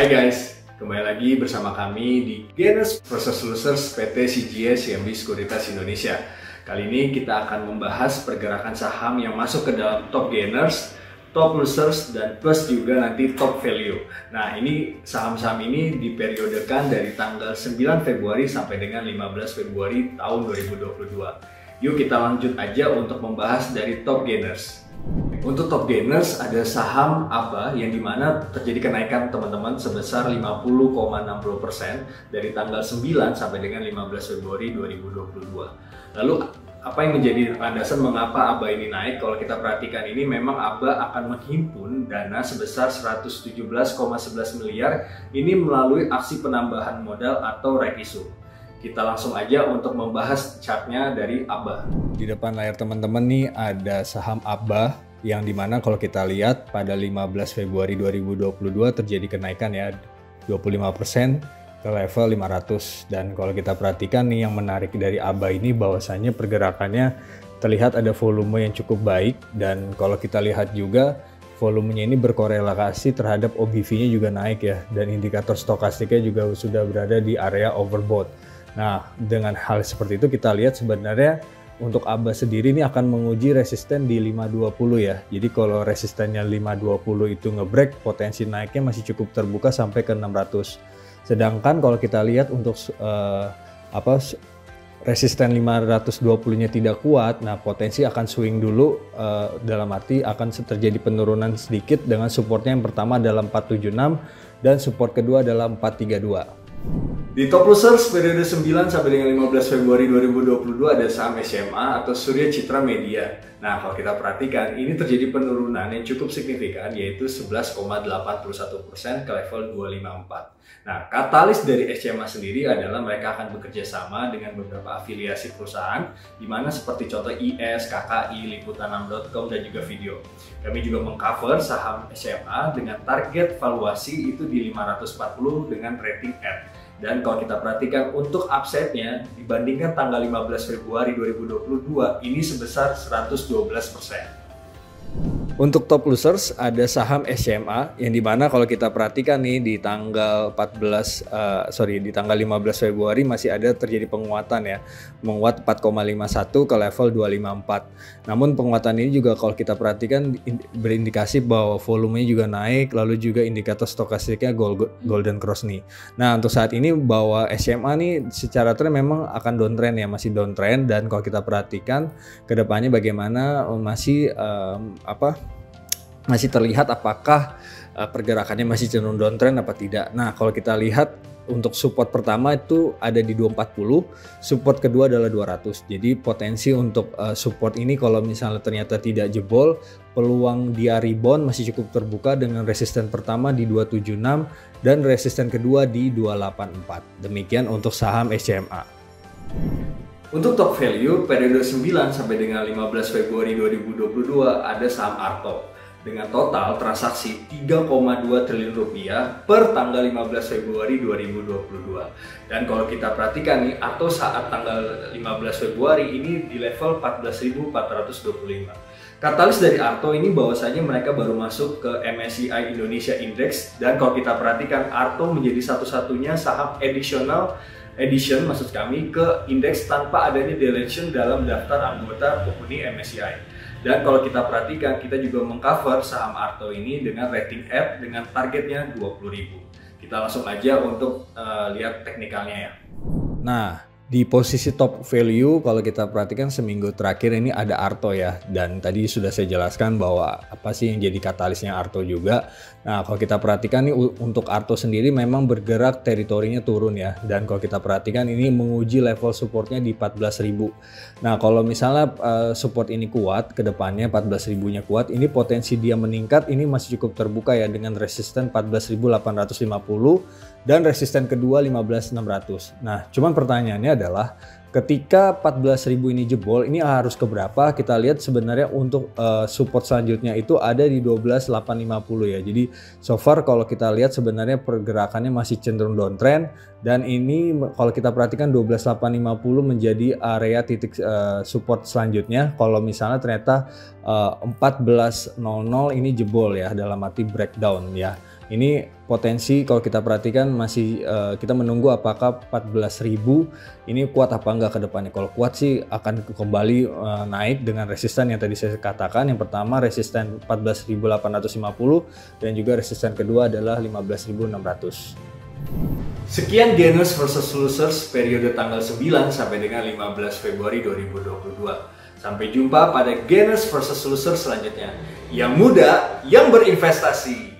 Hai guys, kembali lagi bersama kami di Gainers vs Losers PT CGS CMB Sekuritas Indonesia. Kali ini kita akan membahas pergerakan saham yang masuk ke dalam top gainers, top losers, dan plus juga nanti top value. Nah, ini saham-saham ini diperiodekan dari tanggal 9 Februari sampai dengan 15 Februari tahun 2022. Yuk kita lanjut aja untuk membahas dari top gainers. Untuk top gainers ada saham ABA yang dimana terjadi kenaikan teman-teman sebesar 50,60% dari tanggal 9 sampai dengan 15 Februari 2022. Lalu apa yang menjadi landasan mengapa ABA ini naik? Kalau kita perhatikan ini memang ABA akan menghimpun dana sebesar 117,11 miliar ini melalui aksi penambahan modal atau rights issue. Kita langsung aja untuk membahas chartnya dari ABA. Di depan layar teman-teman nih ada saham ABA yang dimana kalau kita lihat pada 15 Februari 2022 terjadi kenaikan ya 25% ke level 500. Dan kalau kita perhatikan nih yang menarik dari ABA ini bahwasannya pergerakannya terlihat ada volume yang cukup baik, dan kalau kita lihat juga volumenya ini berkorelasi terhadap OBV-nya juga naik ya, dan indikator stokastiknya juga sudah berada di area overbought. Nah, dengan hal seperti itu kita lihat sebenarnya untuk ABA sendiri ini akan menguji resisten di 520 ya. Jadi kalau resistennya 520 itu ngebreak, potensi naiknya masih cukup terbuka sampai ke 600. Sedangkan kalau kita lihat untuk resisten 520-nya tidak kuat, nah potensi akan swing dulu, dalam arti akan terjadi penurunan sedikit dengan supportnya yang pertama adalah 476 dan support kedua adalah 432. Di top losers periode 9 sampai dengan 15 Februari 2022 ada saham SMA atau Surya Citra Media. Nah, kalau kita perhatikan ini terjadi penurunan yang cukup signifikan yaitu 11,81% ke level 254. Nah, katalis dari SMA sendiri adalah mereka akan bekerja sama dengan beberapa afiliasi perusahaan di mana seperti contoh IS, KKI, Liputan6.com dan juga Video. Kami juga mengcover saham SMA dengan target valuasi itu di 540 dengan rating F. Dan kalau kita perhatikan untuk upside-nya dibandingkan tanggal 15 Februari 2022 ini sebesar 112%. Untuk top losers ada saham SMA yang dimana kalau kita perhatikan nih di tanggal 15 Februari masih ada terjadi penguatan ya, menguat 4,51 ke level 254. Namun penguatan ini juga kalau kita perhatikan berindikasi bahwa volumenya juga naik, lalu juga indikator stokastiknya golden cross nih. Nah, untuk saat ini bahwa SMA nih secara tren memang akan downtrend ya, masih downtrend, dan kalau kita perhatikan kedepannya bagaimana masih terlihat apakah pergerakannya masih cenderung downtrend apa tidak. Nah, kalau kita lihat untuk support pertama itu ada di 240, support kedua adalah 200. Jadi potensi untuk support ini kalau misalnya ternyata tidak jebol, peluang dia rebound masih cukup terbuka dengan resisten pertama di 276 dan resisten kedua di 284. Demikian untuk saham SMA. Untuk top value periode 9 sampai dengan 15 Februari 2022 ada saham Arto dengan total transaksi 3,2 triliun rupiah per tanggal 15 Februari 2022. Dan kalau kita perhatikan nih, Arto saat tanggal 15 Februari ini di level 14.425. Katalis dari Arto ini bahwasanya mereka baru masuk ke MSCI Indonesia Index, dan kalau kita perhatikan Arto menjadi satu-satunya saham edition maksud kami ke indeks tanpa adanya deletion dalam daftar anggota penghuni MSCI. Dan kalau kita perhatikan, kita juga mengcover saham Arto ini dengan rating F dengan targetnya 20.000. Kita langsung aja untuk lihat teknikalnya ya. Nah, di posisi top value kalau kita perhatikan seminggu terakhir ini ada Arto ya, dan tadi sudah saya jelaskan bahwa apa sih yang jadi katalisnya Arto juga. Nah, kalau kita perhatikan nih untuk Arto sendiri memang bergerak teritorinya turun ya, dan kalau kita perhatikan ini menguji level supportnya di 14.000. Nah, kalau misalnya support ini kuat ke depannya 14.000-nya kuat, ini potensi dia meningkat ini masih cukup terbuka ya dengan resisten 14.850 dan resisten kedua 15.600. Nah, cuman pertanyaannya adalah ketika 14.000 ini jebol, ini harus ke berapa? Kita lihat sebenarnya untuk support selanjutnya itu ada di 12.850 ya. Jadi so far kalau kita lihat sebenarnya pergerakannya masih cenderung downtrend, dan ini kalau kita perhatikan 12.850 menjadi area titik support selanjutnya kalau misalnya ternyata 14.00 ini jebol ya, dalam arti breakdown ya. Ini potensi kalau kita perhatikan masih kita menunggu apakah 14.000 ini kuat apa enggak ke depannya. Kalau kuat sih akan kembali naik dengan resisten yang tadi saya katakan. Yang pertama resisten 14.850 dan juga resisten kedua adalah 15.600. Sekian Gainers versus Losers periode tanggal 9 sampai dengan 15 Februari 2022. Sampai jumpa pada Gainers versus Losers selanjutnya. Yang muda, yang berinvestasi.